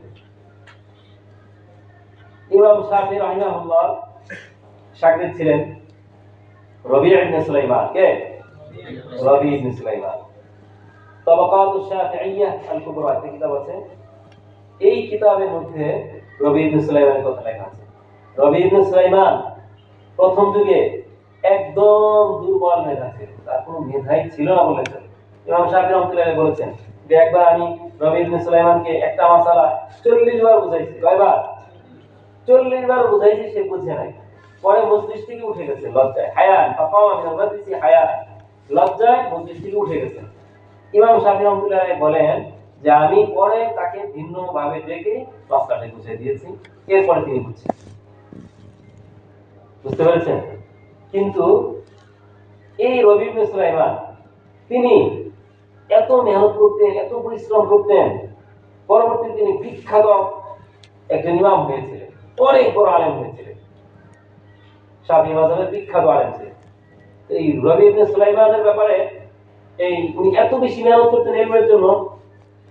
ইমাম শাফিঈ রাহিমাহুল্লাহ শাগির্দ ছিলেন রবি' ইবনে সুলাইমান। কে? রবি' ইবনে সুলাইমান। তাবাকাতুশ শাফিঈয়্যাহ আল কুবরা একটা কিতাব আছে, এই কিতাবের মধ্যে রবি' ইবনে সুলাইমানের কথা লেখা আছে। রবি' ইবনে সুলাইমান প্রথম যুগে একদম দুর্বল মেধা ছিল, তার কোনো মেধাই ছিল না বলে চলে। ইমাম শাফিঈ রাহমাতুল্লাহ বলেছেন যে একবার আমি রবি' ইবনে সুলাইমানকে একটা মাসালা 40 বার বুঝাইছি। কয়বার? 40 বার বুঝাইছি, সে বুঝে নাই। পরে মজলিস থেকে উঠে গেছে লজ্জায়, হায়ান ফাকাওয়া মিনাল মাজলিসি হায়ান, লজ্জায় মজলিস থেকে উঠে গেছে। ইমাম শাফিঈ রাহমাতুল্লাহ বলেন যে আমি পরে তাকে ভিন্নভাবে ডেকে মাসলাটা বুঝিয়ে দিয়েছি, এরপরে তিনি বুঝছেন। বুঝতে পেরেছেন? কিন্তু এই রবি ইবনে সুলাইমান তিনি এত মেহনত করতেন, এত পরিশ্রম করতেন, পরবর্তীতে তিনি বিখ্যাত একজন ইমাম হয়েছিলেন, অনেক বড় আলেম হয়েছিলেন, শাফিঈ মাযহাবের বিখ্যাত আলেম ছিলেন। এই রবি ইবনে সুলাইমানের ব্যাপারে উনি এত বেশি মেহনত করতেন ইলমের জন্য,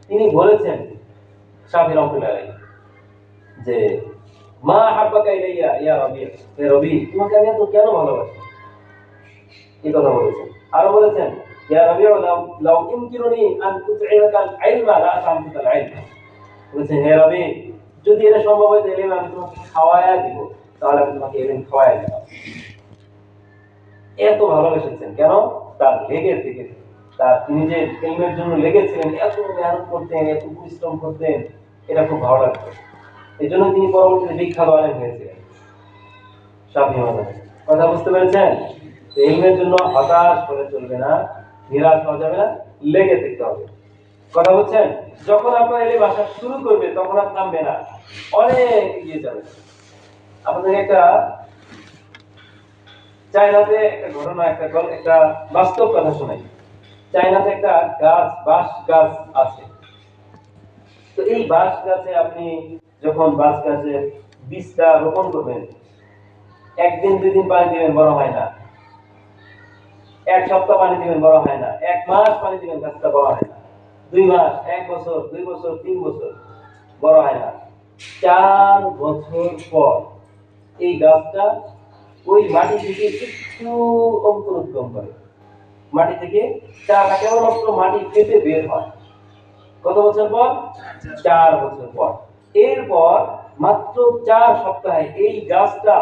তিনি বলেছেন শাফিঈ রাহমাতুল্লাহ আলাইহি যে মা হাব্বাকা ইলাইয়া ইয়া রবি, হে রবি তোমাকে আমি এত কেন ভালোবাসি, এই কথা বলেছেন। আরো বলেছেন ইয়া রবি লাউ ইমকিনুনি আন তুতঈমাকাল ইলমা লা আতামতুকাল ইলম, বলেছেন হে রবি যদি এটা সম্ভব হয় তাহলে আমি তোমাকে খাওয়ায়া দিব, তাহলে আমি তোমাকে ইলম খাওয়ায়া দিব। এত ভালোবেসেছেন কেন? তার লেগে থেকে। তিনি যে ইলমের জন্য লেগেছিলেন, এত মেহনত করতেন, এত পরিশ্রম করতেন, এটা খুব ভালো লাগতো। এই জন্য তিনি পরবর্তীতে বিখ্যাত আলেম হয়েছিলেন। শাফিঈ মাযহাবে। কথা বুঝতে পেরেছেন? ইলমের জন্য হতাশ হলে চলবে না, নিরাশ হওয়া যাবে না, লেগে থাকতে হবে। কথা বলছেন? যখন আপনার ইলম আসা শুরু করবে তখন আর থামবে না, অনেক এগিয়ে যাবে। আপনাদের একটা চায়নাতে একটা ঘটনা, একটা বাস্তব কথা শোনাই। চায়নাতে একটা বাঁশ গাছ আছে। তো এই বাঁশ গাছে আপনি যখন বাঁশ গাছের বীজটা রোপণ করবেন, একদিন দুই দিন পানি দিবেন, বড় হয় না। এক সপ্তাহ পানি দিবেন, বড় হয় না। এক মাস পানি দিবেন, গাছটা বড় হয় না। 2 মাস, 1 বছর, 2 বছর, 3 বছর, বড় হয় না। 4 বছর পর এই গাছটা ওই মাটি থেকে একটু অঙ্কুরোদ্গম করে। মাটি থেকে চারা কেবলমাত্র মাটি ফেটে বের হয়। কত বছর পর? 4 বছর পর। এরপর মাত্র 4 সপ্তাহে এই গাছটা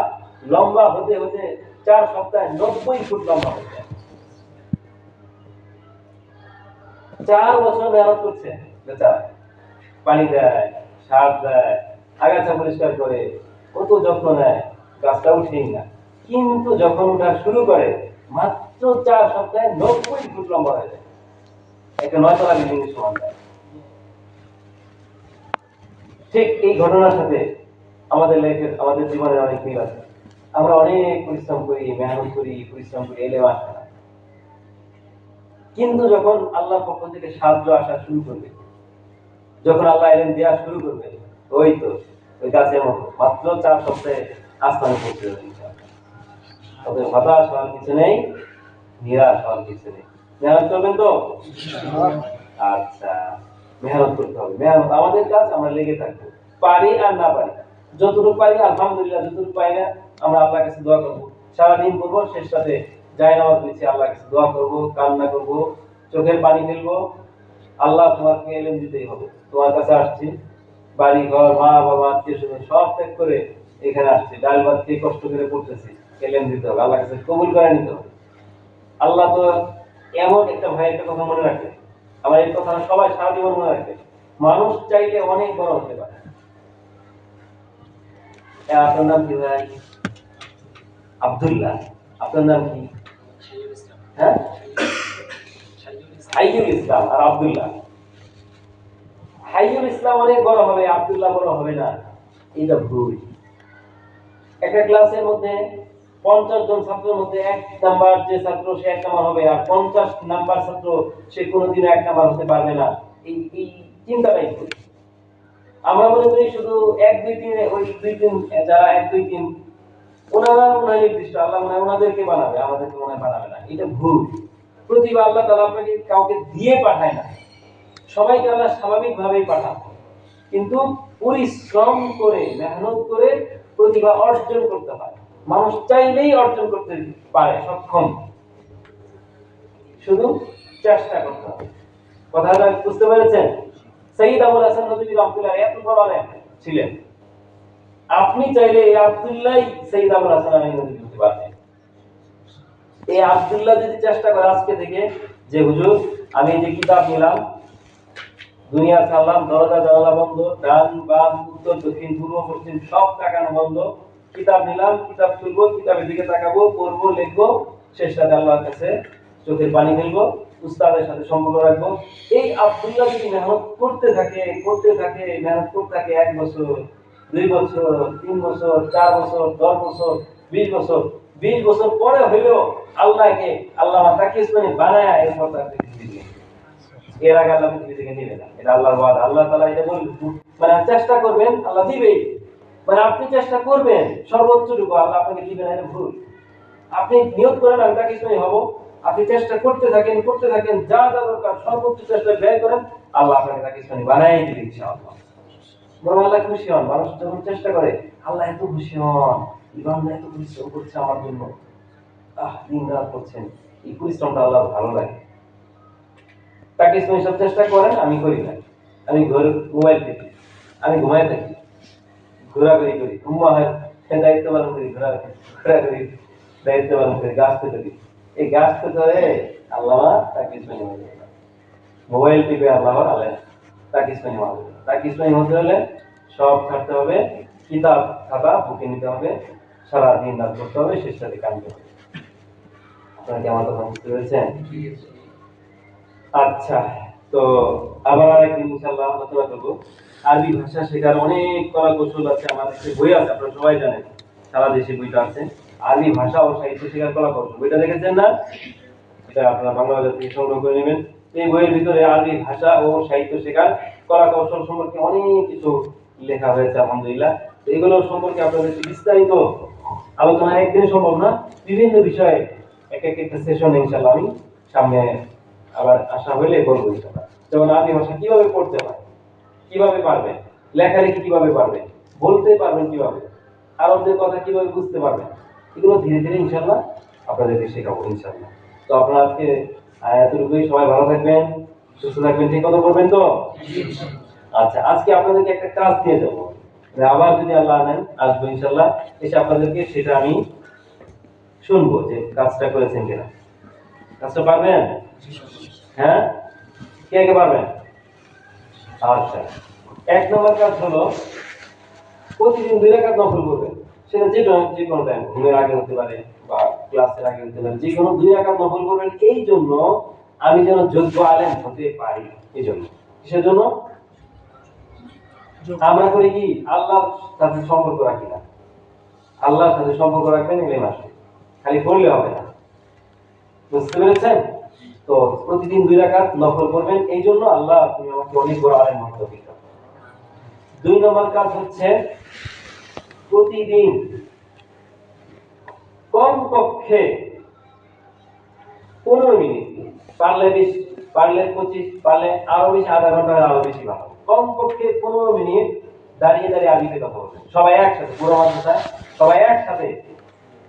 লম্বা হতে হতে 4 সপ্তাহে 90 ফুট লম্বা হয়ে যায়। 4 বছর মেহনত করছে বেচারা, পানি দেয়, সার দেয়, আগাছা পরিষ্কার করে, কত যত্ন নেয়, গাছটা উঠেই না। কিন্তু যখন ওঠা শুরু করে মাত্র 4 সপ্তাহে 90 ফুট লম্বা হয়ে যায়, একটা 9 তলা বিল্ডিং এর সমান হয়। ঠিক এই ঘটনার সাথে আমাদের লাইফের, আমাদের জীবনের অনেক মিল আছে। আমরা অনেক পরিশ্রম করি, মেহনত করি, পরিশ্রম করি, এলেম আসে না। কিন্তু যখন আল্লাহর পক্ষ থেকে সাহায্য আসা শুরু করবে, যখন আল্লাহ এলেম দেওয়া শুরু করবে, ওই তো ওই গাছের মতো মাত্র 4 সপ্তাহে আসমানে পৌঁছে যাবে। তবে হতাশ হওয়ার কিছু নেই, নিরাশ হওয়ার কিছু নেই। মেহনত করবেন তো? আচ্ছা, মেহনত করতে হবে। মেহনত আমাদের কাজ, আমরা লেগে থাকবো, পারি আর না পারি। যতটুকু পারি আলহামদুলিল্লাহ, যতটুকু পারি না আমরা আল্লাহর কাছে দোয়া করবো। সারাদিন করবো, শেষ রাতে জায়নামাজ বিছে আল্লাহর কাছে দোয়া করবো, কান্না করবো, চোখের পানি ফেলবো। আল্লাহ, তোমাকে এলেম দিতেই হবে, তোমার কাছে আসছি, বাড়ি ঘর, মা বাবা, আত্মীয় স্বজন সব ত্যাগ করে এখানে আসছি, ডাল ভাত খেয়ে কষ্ট করে পড়তেছি, এলেম দিতে হবে, আল্লাহর কাছে কবুল করে নিতে হবে। আল্লাহ তো এমন একটা ভাই, একটা কথা মনে রাখবে, আমার এই কথা সবাই সারা জীবন মনে রাখবে, মানুষ চাইলে অনেক বড় হতে পারে। আপনার নাম কি ভাই? আব্দুল্লাহ। আপনার নাম কি? হ্যাঁ, হাইজুল ইসলাম আর আব্দুল্লাহ। হাইজুল ইসলাম অনেক বড় হবে, আব্দুল্লাহ বড় হবে না, এটা ভুল। একটা ক্লাসের মধ্যে 50 জন ছাত্রের মধ্যে 1 নাম্বার যে ছাত্র সে 1 নাম্বার হবে, আর 50 নাম্বার ছাত্র সে কোনোদিনও 1 নাম্বার হতে পারবে না। এই চিন্তাটাই ভুল। আমরা মনে করি শুধু 1 2 3 ওই 2 3 যারা 1 2 3 ওনারা মনে নির্দিষ্ট, আল্লাহ মনে ওনাদেরকে বানাবে, আমাদেরকে মনে বানাবে না। এটা ভুল। প্রতিভা আল্লাহ তাআলা আপনাকে কাউকে দিয়ে পাঠায় না, সবাইকে আল্লাহ স্বাভাবিকভাবেই পাঠান। কিন্তু পরিশ্রম করে, মেহনত করে প্রতিভা অর্জন করতে হয়। মানুষ চাইলেই অর্জন করতে পারে, সক্ষম, শুধু চেষ্টা করতে হবে। কথাটা বুঝতে পেরেছেন? সৈয়দ আবুল হাসান নদভী রাহমাতুল্লাহ এত বড় আলেম ছিলেন, আপনি চাইলে এই আব্দুল্লাহ সৈয়দ আবুল হাসান নদভী হতে পারতেন। এই আব্দুল্লাহ যদি চেষ্টা করে আজকে থেকে, যে হুজুর আমি যে কিতাব নিলাম, দুনিয়া ছাড়লাম, দরজা জানালা বন্ধ, ডান বাম উত্তর দক্ষিণ পূর্ব পশ্চিম সব তাকানো বন্ধ, কিতাব নিলাম, কিতাব খুলবো, কিতাবের দিকে তাকাবো, পড়বো, লিখবো, শেষ রাতে আল্লাহর কাছে চোখের পানি ফেলবো, উস্তাদের সাথে সম্পর্ক রাখবো। এই আব্দুল্লাহ যদি মেহনত করতে থাকে, মেহনত করতে থাকে 1 বছর, 2 বছর, 3 বছর, 4 বছর, 10 বছর, 20 বছর, 20 বছর পরে হইলেও আল্লাহকে আল্লাহ তাকে বানায় এরপর তাকে দিবে। এর আগে আল্লাহ পৃথিবী থেকে নেবে না, এটা আল্লাহর ওয়াদা। আল্লাহ তাআলা এটা বলেন, মানে চেষ্টা করবেন, আল্লাহ দিবেই। মানে আপনি চেষ্টা করবেন সর্বোচ্চটুকু, আল্লাহ আপনাকে দিবেন, এটা ভুল। আপনি নিয়ত করেন আমি তাকে ইসলামী হব, আপনি চেষ্টা করতে থাকেন, যা যা দরকার সর্বোচ্চ চেষ্টা ব্যয় করেন, আল্লাহ আপনাকে তাকে ইসলামী বানাই দিবে ইনশাআল্লাহ। বরং আল্লাহ খুশি হন, মানুষ যখন চেষ্টা করে আল্লাহ এত খুশি হন, ইবাদত এত পরিশ্রম করছে আমার জন্য, দিন রাত করছেন, এই পরিশ্রমটা আল্লাহ ভালো লাগে। তাকে ইসলামী সব চেষ্টা করেন, আমি করি না। আমি ঘরে মোবাইল টিপি, আমি ঘুমায় থাকি, ঘোরাঘুরি করি, দায়িত্ব পালন করি, ঘোরাঘুরি দায়িত্ব পালন করি, গাছ থেকে দিই, এই গাছটা ধরে আল্লামা তাকিস পানি হয়ে যাবে, মোবাইল টিপে আল্লামা আলে তাকিস পানি হয়ে যাবে। তাকিস পানি হতে হলে সব ছাড়তে হবে, কিতাব খাতা বুকে নিতে হবে, সারাদিন রাত করতে হবে, শেষটাতে কানতে হবে। আপনারা কি আমার কথা বুঝতে পেরেছেন? আচ্ছা, তো আবার আরেকদিন ইনশাআল্লাহ আলোচনা করবো। আরবি ভাষা শেখার অনেক কলা কৌশল আছে, আমাদের একটা বই আছে, আপনারা সবাই জানেন, সারা দেশে বইটা আছে, আরবি ভাষা ও সাহিত্য শেখার কলা কৌশল। বইটা দেখেছেন না? এটা আপনারা বাংলাদেশ থেকে সংগ্রহ করে নেবেন। এই বইয়ের ভিতরে আরবি ভাষা ও সাহিত্য শেখার কলা কৌশল সম্পর্কে অনেক কিছু লেখা হয়েছে, আলহামদুলিল্লাহ। এগুলো সম্পর্কে আপনাদের বিস্তারিত আলোচনা একদিনে সম্ভব না, বিভিন্ন বিষয়ে এক একটা সেশন ইনশাআল্লাহ আমি সামনে আবার আশা হইলে বলবো ইনশাআল্লাহ। যেমন আরবি ভাষা কিভাবে পড়তে হয়, কিভাবে পারবেন, লেখালেখি কিভাবে পারবেন, বলতে পারবেন কিভাবে, আরবদের কথা কিভাবে বুঝতে পারবেন, এগুলো ধীরে ধীরে ইনশাআল্লাহ আপনাদেরকে শেখাবো ইনশাআল্লাহ। তো আপনারা আজকে এতটুকুই, সবাই ভালো থাকবেন, সুস্থ থাকবেন, ঠিক কথা বলবেন তো? আচ্ছা, আজকে আপনাদেরকে একটা কাজ দিয়ে যাবো, আবার যদি আল্লাহ নেন আসবো ইনশাআল্লাহ, এসে আপনাদেরকে সেটা আমি শুনবো যে কাজটা করেছেন কিনা। কাজটা পারবেন? হ্যাঁ, কে কে পারবেন? আচ্ছা, এক নম্বর কাজ হলো প্রতিদিন 2 রাকাত নফল করবেন। সেটা যে কোনো টাইম, ঘুমের আগে হতে পারে বা ক্লাসের আগে হতে পারে, যে কোনো 2 রাকাত নফল করবেন। এই জন্য আমি যেন যোগ্য আলেম হতে পারি, এই জন্য। কিসের জন্য? আমরা করি কি, আল্লাহর সাথে সম্পর্ক রাখি না। আল্লাহর সাথে সম্পর্ক রাখবেন, এলেম আসবে, খালি পড়লে হবে না। বুঝতে পেরেছেন? তো প্রতিদিন 2 রাকাত নফল করবেন, এই জন্য আল্লাহ তুমি আমাকে অনেক বড় আলেম হতে হবে। 2 নম্বর কাজ হচ্ছে প্রতিদিন কমপক্ষে 15 মিনিট, পারলে 20, পারলে 25, পারলে আরো বেশি, আধা ঘন্টা আরো বেশি ভালো, কমপক্ষে 15 মিনিট দাঁড়িয়ে দাঁড়িয়ে আরবিতে কথা বলবেন সবাই একসাথে, পুরো মাদ্রাসায় সবাই একসাথে।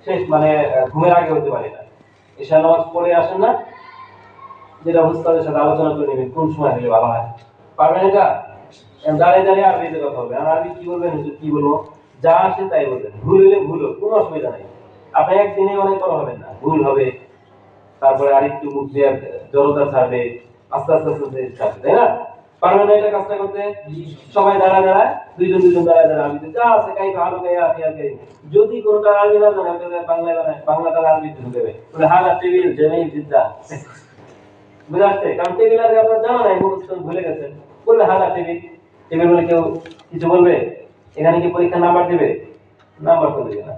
শেষ মানে ঘুমের আগে হতে পারে না, এশা নামাজ পড়ে আসেন না, যেটা উস্তাদের সাথে আলোচনা করে নেবেন কোন সময় হলে ভালো হয়। পারবেন এটা? দাঁড়িয়ে দাঁড়িয়ে আরবিতে কথা বলবেন। আর আরবি কি বলবেন? কি বলবো, যা আসে তাই বলবেন, ভুল হলে ভুল হোক, কোনো অসুবিধা নেই। আপনি একদিনে অনেক বড় হবেন না, ভুল হবে, তারপরে আরেকটু মুখ দিয়ে জড়তা ছাড়বে, আস্তে আস্তে আস্তে ছাড়বে, তাই না? পারবেন না এটা কাজটা করতে? সবাই দাঁড়ায় দাঁড়ায়, দুইজন দাঁড়ায় দাঁড়ায় আরবিতে যা আছে কাই ভালো গাই আপনি আর গাই। যদি কোনটা আরবি না জানেন, বাংলায় বানায়, বাংলাটা আরবিতে ঢুকেবে, বলে হালা টেবিল জমিন জিদ্দা, বুঝে আসছে? কারণ টেবিল আগে আপনার জানা নাই, মুখস্থ ভুলে গেছেন, বললে হালা টেবিল, টেবিল বলে কেউ কিছু বলবে? এখানে কি পরীক্ষা নাম্বার দেবে? নাম্বার তো দেবে না।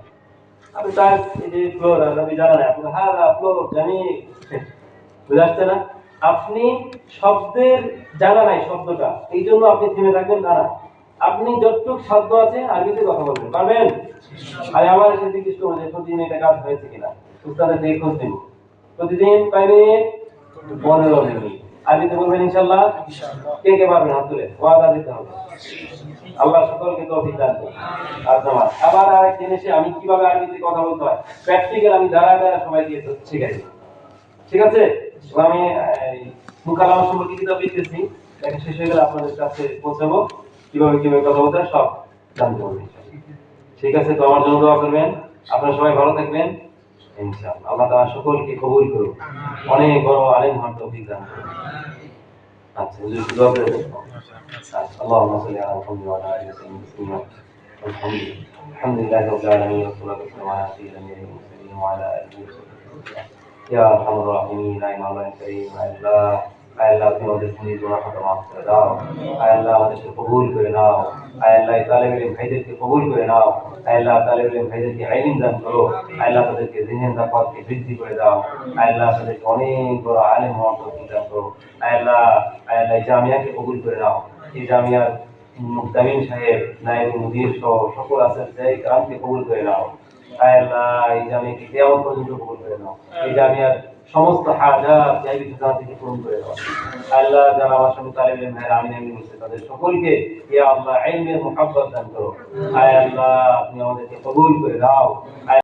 আপনি তার এই যে ফ্লোর আপনি জানা নাই, আপনি হালা ফ্লোর জানি, বুঝে আসছে না? আপনি শব্দের জানা নাই শব্দটা, এই জন্য আপনি থেমে থাকবেন না। আপনি যতটুকু শব্দ আছে আরবিতে কথা বলবেন, পারবেন? আর আমার এসে জিজ্ঞেস করবো যে প্রতিদিন এটা কাজ হয়েছে কিনা, উস্তাদের থেকে খোঁজ নেব। প্রতিদিন 5 মিনিট, 15 মিনিট আরবিতে বলবেন ইনশাআল্লাহ। কে কে পারবেন হাত তুলে, ওয়াদা দিতে হবে। আল্লাহ সকলকে তৌফিক দান করুন। আবার আরেক জিনিসে আমি কিভাবে আরবিতে কথা বলতে হয় প্র্যাকটিক্যাল আমি দাঁড়ায় দাঁড়ায় সবাইকে শিখাই দেব, ঠিক আছে? আমি মুকালামা সম্পর্কে কিতাব লিখতেছি, এটা শেষ হয়ে গেলে আপনাদের কাছে পৌঁছাবো, কিভাবে কিভাবে কথা বলতে হয় সব জানতে পারবেন, ঠিক আছে? তো আমার জন্য দোয়া করবেন, আপনারা সবাই ভালো থাকবেন ইনশাআল্লাহ। আল্লাহ তাআলা সকলকে কবুল করুন, অনেক বড় আলেম হওয়ার তৌফিক দান করুন। আচ্ছা, হুজুর দোয়া করে দেন। اللهم صل على محمد وعلى ال سيدنا محمد. الحمد لله رب العالمين والصلاه والسلام على سيد الانبياء والمرسلين وعلى اله وصحبه يا ارحم الراحمين يا مولانا الكريم আল্লাহ আল্লাহ তুমি আমাদের পুনিত গুনাহকে মাফ করে দাও, আল্লাহ আমাদেরকে কবুল করে নাও, আল্লাহ তালেব ইলম ভাইদেরকে কবুল করে নাও, আল্লাহ তালেব ইলম ভাইদেরকে ইলম দান করো, আল্লাহ তাদেরকে জিনের দাওয়াতকে বৃদ্ধি করে দাও, আল্লাহ তাদেরকে অনেক বড় আলেম হওয়ার তৌফিক দান করো, আল্লাহ আল্লাহ জামিয়াকে কবুল করে নাও, এই জামিয়ার মুক্তামিন সাহেব, নায়েব মুদির সহ সকল আছেন সেই কালামকে কবুল করে নাও, আল্লাহ এই জামিয়াকে কিয়ামত পর্যন্ত কবুল করে নাও, এই জামিয়ার সমস্ত হাজাত জায়গা ঠিকানা থেকে পূরণ করে দাও। আল্লাহ যারা আমার সঙ্গে তালেব ইলম ভাইরা আমিন আমিন বলছে তাদের সকলকে ইয়া আল্লাহ ইলমের মুহাব্বত দান করো, আল্লাহ আপনি আমাদেরকে কবুল করে দাও।